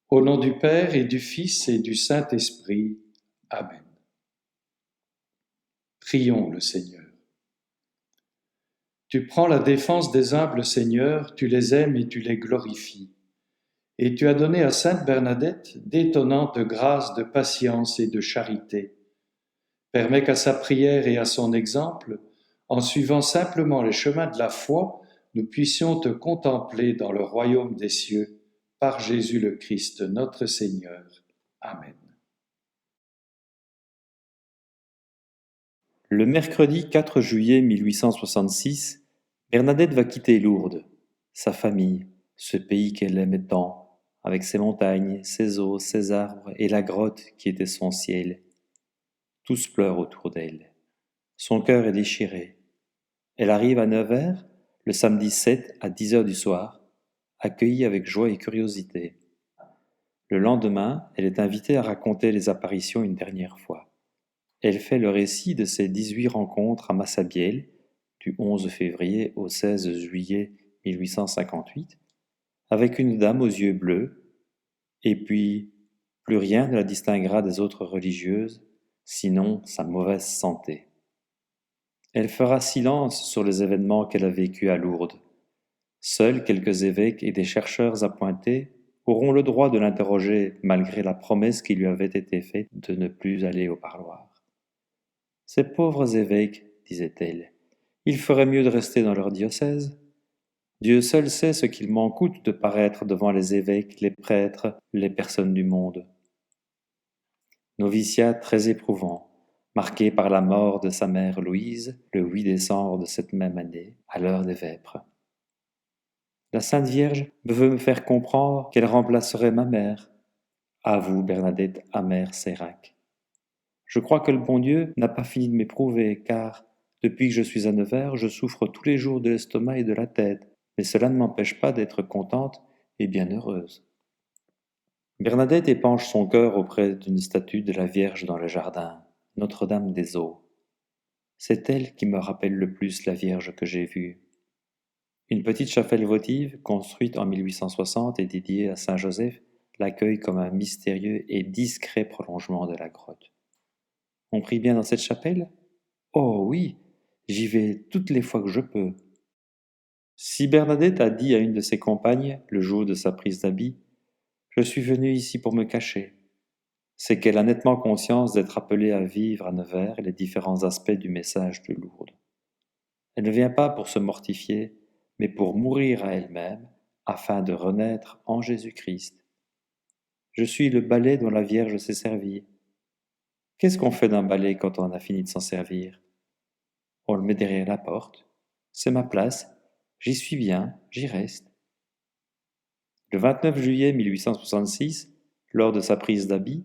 Au nom du Père et du Fils et du Saint-Esprit. Amen. Prions le Seigneur. Tu prends la défense des humbles, Seigneur, tu les aimes et tu les glorifies. Et tu as donné à Sainte Bernadette d'étonnantes grâces de patience et de charité. Permets qu'à sa prière et à son exemple, en suivant simplement les chemins de la foi, nous puissions te contempler dans le royaume des cieux, par Jésus le Christ, notre Seigneur. Amen. Le mercredi 4 juillet 1866, Bernadette va quitter Lourdes, sa famille, ce pays qu'elle aimait tant, avec ses montagnes, ses eaux, ses arbres et la grotte qui était son ciel. Tous pleurent autour d'elle. Son cœur est déchiré. Elle arrive à Nevers, le samedi 7 à 10 heures du soir, accueillie avec joie et curiosité. Le lendemain, elle est invitée à raconter les apparitions une dernière fois. Elle fait le récit de ses 18 rencontres à Massabielle, du 11 février au 16 juillet 1858, avec une dame aux yeux bleus, et puis plus rien ne la distinguera des autres religieuses, sinon sa mauvaise santé. Elle fera silence sur les événements qu'elle a vécus à Lourdes. Seuls quelques évêques et des chercheurs appointés auront le droit de l'interroger malgré la promesse qui lui avait été faite de ne plus aller au parloir. Ces pauvres évêques, disait-elle, il ferait mieux de rester dans leur diocèse. Dieu seul sait ce qu'il m'en coûte de paraître devant les évêques, les prêtres, les personnes du monde. Noviciat très éprouvant, marqué par la mort de sa mère Louise, le 8 décembre de cette même année, à l'heure des vêpres. La Sainte Vierge veut me faire comprendre qu'elle remplacerait ma mère. Avoue Bernadette amère Sérac. Je crois que le bon Dieu n'a pas fini de m'éprouver, car, depuis que je suis à Nevers, je souffre tous les jours de l'estomac et de la tête, mais cela ne m'empêche pas d'être contente et bien heureuse. Bernadette épanche son cœur auprès d'une statue de la Vierge dans le jardin, Notre-Dame des Eaux. C'est elle qui me rappelle le plus la Vierge que j'ai vue. Une petite chapelle votive, construite en 1860 et dédiée à Saint Joseph, l'accueille comme un mystérieux et discret prolongement de la grotte. On prie bien dans cette chapelle? Oh oui, j'y vais toutes les fois que je peux. Si Bernadette a dit à une de ses compagnes, le jour de sa prise d'habit, « Je suis venue ici pour me cacher », c'est qu'elle a nettement conscience d'être appelée à vivre à Nevers les différents aspects du message de Lourdes. Elle ne vient pas pour se mortifier, mais pour mourir à elle-même, afin de renaître en Jésus-Christ. Je suis le balai dont la Vierge s'est servie. Qu'est-ce qu'on fait d'un balai quand on a fini de s'en servir? On le met derrière la porte. C'est ma place. J'y suis bien, j'y reste. Le 29 juillet 1866, lors de sa prise d'habit,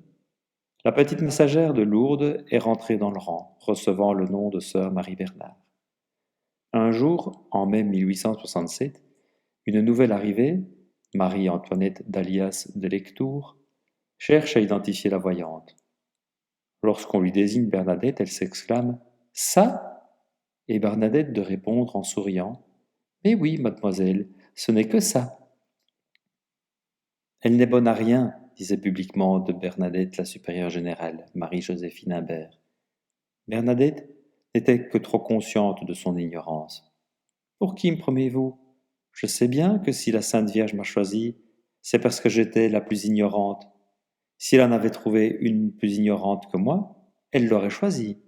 la petite messagère de Lourdes est rentrée dans le rang, recevant le nom de sœur Marie-Bernard. Un jour, en mai 1867, une nouvelle arrivée, Marie-Antoinette d'Alias de Lectour, cherche à identifier la voyante. Lorsqu'on lui désigne Bernadette, elle s'exclame « Ça ?» et Bernadette de répondre en souriant « Mais oui, mademoiselle, ce n'est que ça. » Elle n'est bonne à rien, disait publiquement de Bernadette la supérieure générale, Marie-Joséphine Imbert. Bernadette n'était que trop consciente de son ignorance. Pour qui me prenez-vous? Je sais bien que si la Sainte Vierge m'a choisie, c'est parce que j'étais la plus ignorante. Si elle en avait trouvé une plus ignorante que moi, elle l'aurait choisie.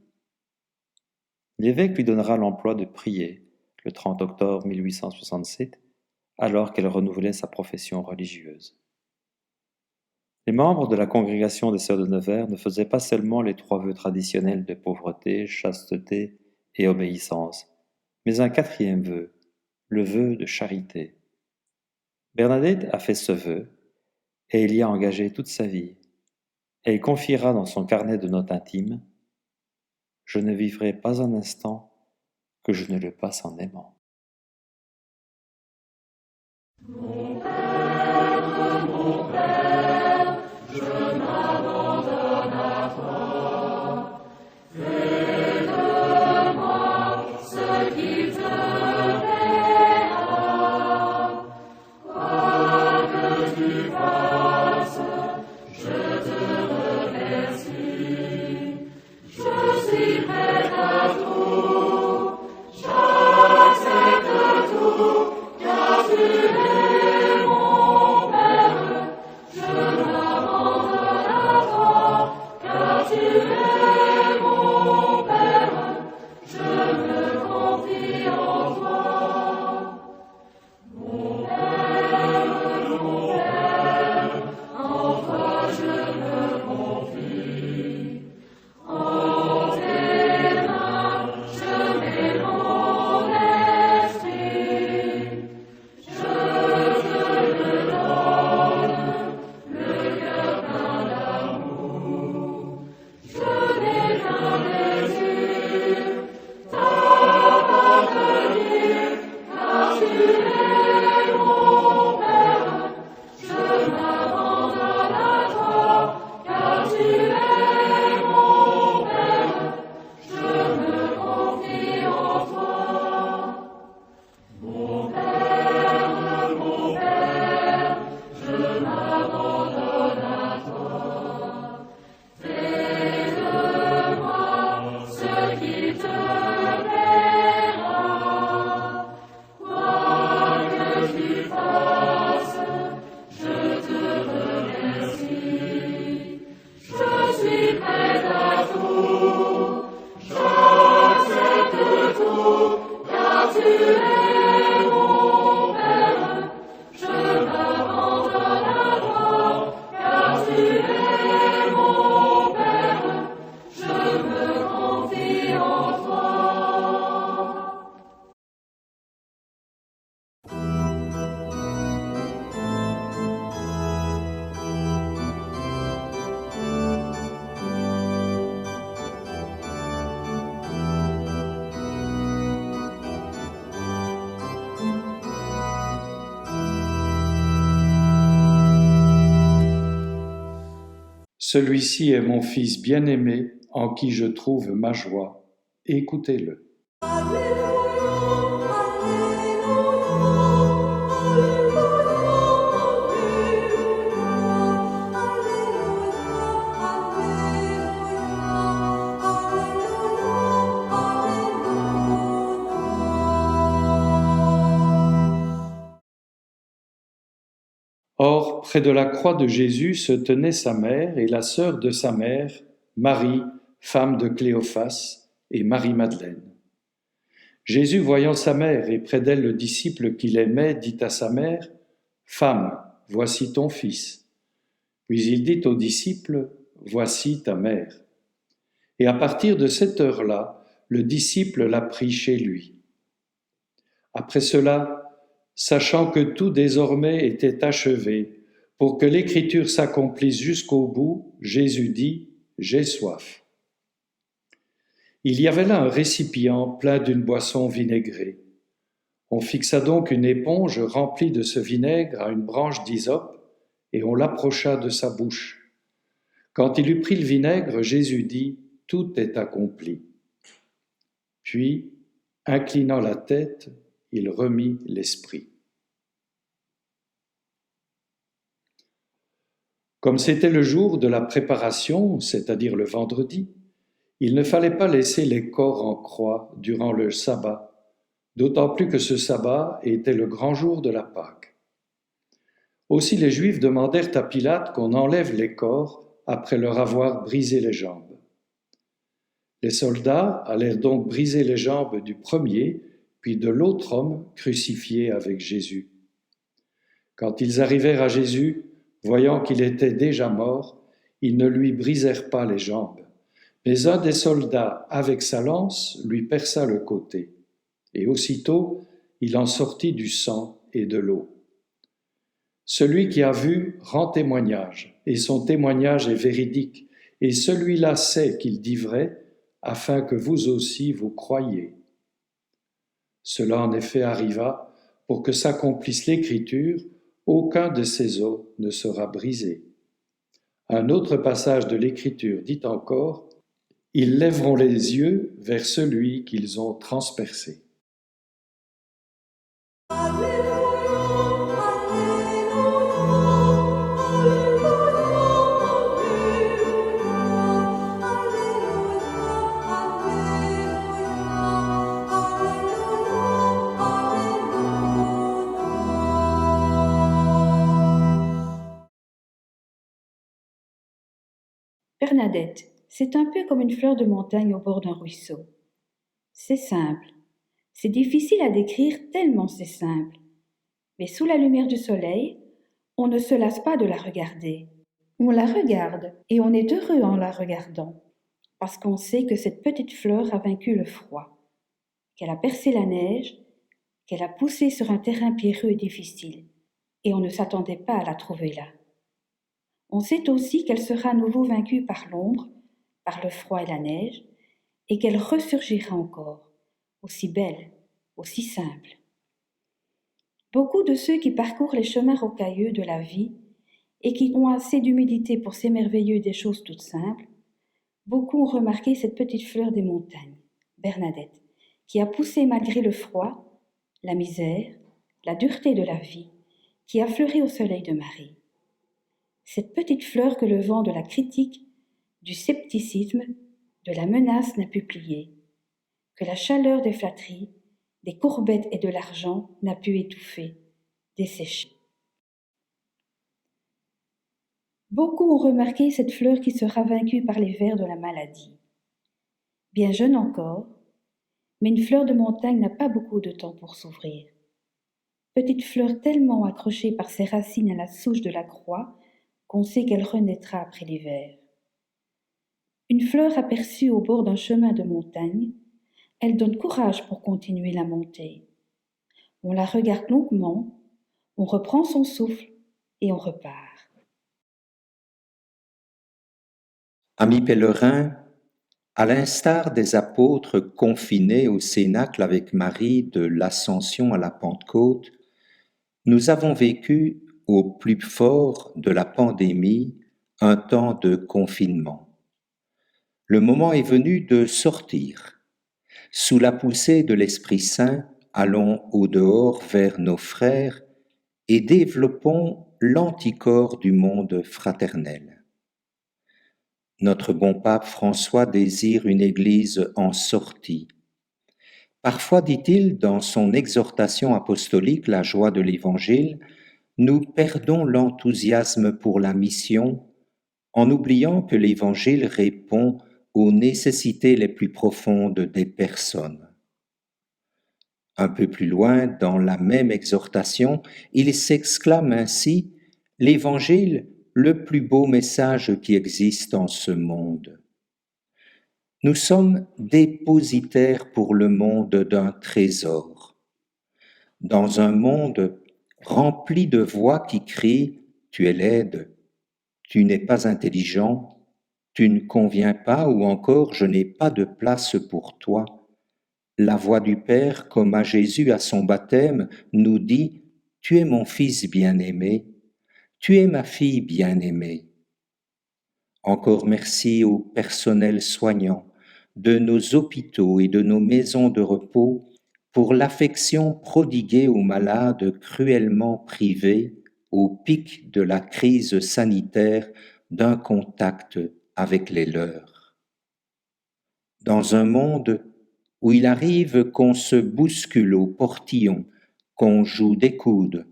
L'évêque lui donnera l'emploi de prier, le 30 octobre 1867, alors qu'elle renouvelait sa profession religieuse. Les membres de la congrégation des Sœurs de Nevers ne faisaient pas seulement les 3 vœux traditionnels de pauvreté, chasteté et obéissance, mais un 4e vœu, le vœu de charité. Bernadette a fait ce vœu, et elle y a engagé toute sa vie. Elle confiera dans son carnet de notes intimes « Je ne vivrai pas un instant que je ne le passe en aimant. » Quoi que tu fasses, Celui-ci est mon Fils bien-aimé, en qui je trouve ma joie. Écoutez-le. Or, près de la croix de Jésus se tenaient sa mère et la sœur de sa mère, Marie, femme de Cléophas, et Marie-Madeleine. Jésus, voyant sa mère et près d'elle le disciple qu'il aimait, dit à sa mère, « Femme, voici ton fils. » Puis il dit au disciple, « Voici ta mère. » Et à partir de cette heure-là, le disciple l'a pris chez lui. Après cela, sachant que tout désormais était achevé, pour que l'Écriture s'accomplisse jusqu'au bout, Jésus dit, « J'ai soif. » Il y avait là un récipient plein d'une boisson vinaigrée. On fixa donc une éponge remplie de ce vinaigre à une branche d'hysope, et on l'approcha de sa bouche. Quand il eut pris le vinaigre, Jésus dit, « Tout est accompli. » Puis, inclinant la tête, il remit l'esprit. Comme c'était le jour de la préparation, c'est-à-dire le vendredi, il ne fallait pas laisser les corps en croix durant le sabbat, d'autant plus que ce sabbat était le grand jour de la Pâque. Aussi les Juifs demandèrent à Pilate qu'on enlève les corps après leur avoir brisé les jambes. Les soldats allèrent donc briser les jambes du premier, puis de l'autre homme crucifié avec Jésus. Quand ils arrivèrent à Jésus, voyant qu'il était déjà mort, ils ne lui brisèrent pas les jambes. Mais un des soldats, avec sa lance, lui perça le côté. Et aussitôt, il en sortit du sang et de l'eau. Celui qui a vu rend témoignage, et son témoignage est véridique, et celui-là sait qu'il dit vrai, afin que vous aussi vous croyiez. Cela en effet arriva pour que s'accomplisse l'Écriture, aucun de ces os ne sera brisé. Un autre passage de l'Écriture dit encore, « Ils lèveront les yeux vers celui qu'ils ont transpercé. » Bernadette, c'est un peu comme une fleur de montagne au bord d'un ruisseau. C'est simple. C'est difficile à décrire tellement c'est simple. Mais sous la lumière du soleil, on ne se lasse pas de la regarder. On la regarde et on est heureux en la regardant, parce qu'on sait que cette petite fleur a vaincu le froid, qu'elle a percé la neige, qu'elle a poussé sur un terrain pierreux et difficile, et on ne s'attendait pas à la trouver là. On sait aussi qu'elle sera à nouveau vaincue par l'ombre, par le froid et la neige, et qu'elle ressurgira encore, aussi belle, aussi simple. Beaucoup de ceux qui parcourent les chemins rocailleux de la vie et qui ont assez d'humilité pour s'émerveiller des choses toutes simples, beaucoup ont remarqué cette petite fleur des montagnes, Bernadette, qui a poussé malgré le froid, la misère, la dureté de la vie, qui a fleuri au soleil de Marie. cette petite fleur que le vent de la critique, du scepticisme, de la menace n'a pu plier, que la chaleur des flatteries, des courbettes et de l'argent n'a pu étouffer, dessécher. Beaucoup ont remarqué cette fleur qui sera vaincue par les vers de la maladie. Bien jeune encore, mais une fleur de montagne n'a pas beaucoup de temps pour s'ouvrir. Petite fleur tellement accrochée par ses racines à la souche de la croix qu'on sait qu'elle renaîtra après l'hiver. Une fleur aperçue au bord d'un chemin de montagne, elle donne courage pour continuer la montée. On la regarde longuement, on reprend son souffle et on repart. Amis pèlerins, à l'instar des apôtres confinés au cénacle avec Marie de l'Ascension à la Pentecôte, nous avons vécu au plus fort de la pandémie un temps de confinement. Le moment est venu de sortir. Sous la poussée de l'Esprit Saint, allons au dehors vers nos frères et développons l'anticorps du monde fraternel. Notre bon pape François désire une Église en sortie. Parfois, dit-il dans son exhortation apostolique, la joie de l'Évangile, nous perdons l'enthousiasme pour la mission en oubliant que l'Évangile répond aux nécessités les plus profondes des personnes. Un peu plus loin, dans la même exhortation, il s'exclame ainsi « L'Évangile, le plus beau message qui existe en ce monde. » Nous sommes dépositaires pour le monde d'un trésor. Dans un monde rempli de voix qui crient « Tu es laide, tu n'es pas intelligent, tu ne conviens pas ou encore je n'ai pas de place pour toi », la voix du Père, comme à Jésus à son baptême, nous dit « Tu es mon fils bien-aimé, tu es ma fille bien-aimée ». Encore merci au personnel soignant de nos hôpitaux et de nos maisons de repos pour l'affection prodiguée aux malades cruellement privés au pic de la crise sanitaire d'un contact avec les leurs. Dans un monde où il arrive qu'on se bouscule au portillon, qu'on joue des coudes,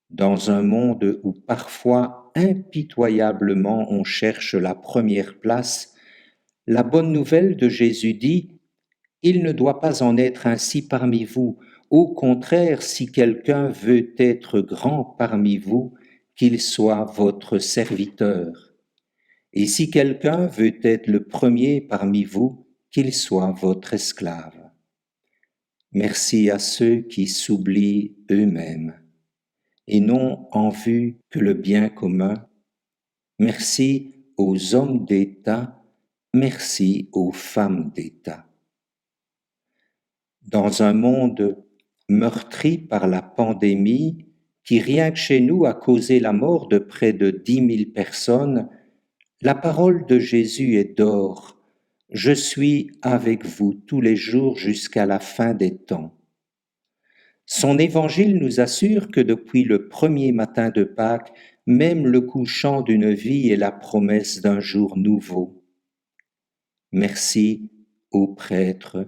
dans un monde où parfois impitoyablement on cherche la première place, la bonne nouvelle de Jésus dit « Il ne doit pas en être ainsi parmi vous. Au contraire, si quelqu'un veut être grand parmi vous, qu'il soit votre serviteur. Et si quelqu'un veut être le premier parmi vous, qu'il soit votre esclave. » Merci à ceux qui s'oublient eux-mêmes et n'ont en vue que le bien commun. Merci aux hommes d'État, merci aux femmes d'État. Dans un monde meurtri par la pandémie, qui rien que chez nous a causé la mort de près de 10 000 personnes, la parole de Jésus est d'or. Je suis avec vous tous les jours jusqu'à la fin des temps. Son évangile nous assure que depuis le premier matin de Pâques, même le couchant d'une vie est la promesse d'un jour nouveau. Merci aux prêtres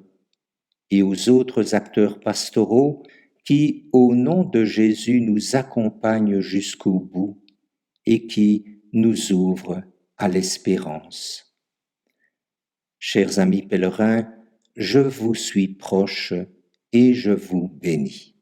et aux autres acteurs pastoraux qui, au nom de Jésus, nous accompagnent jusqu'au bout et qui nous ouvrent à l'espérance. Chers amis pèlerins, je vous suis proche et je vous bénis.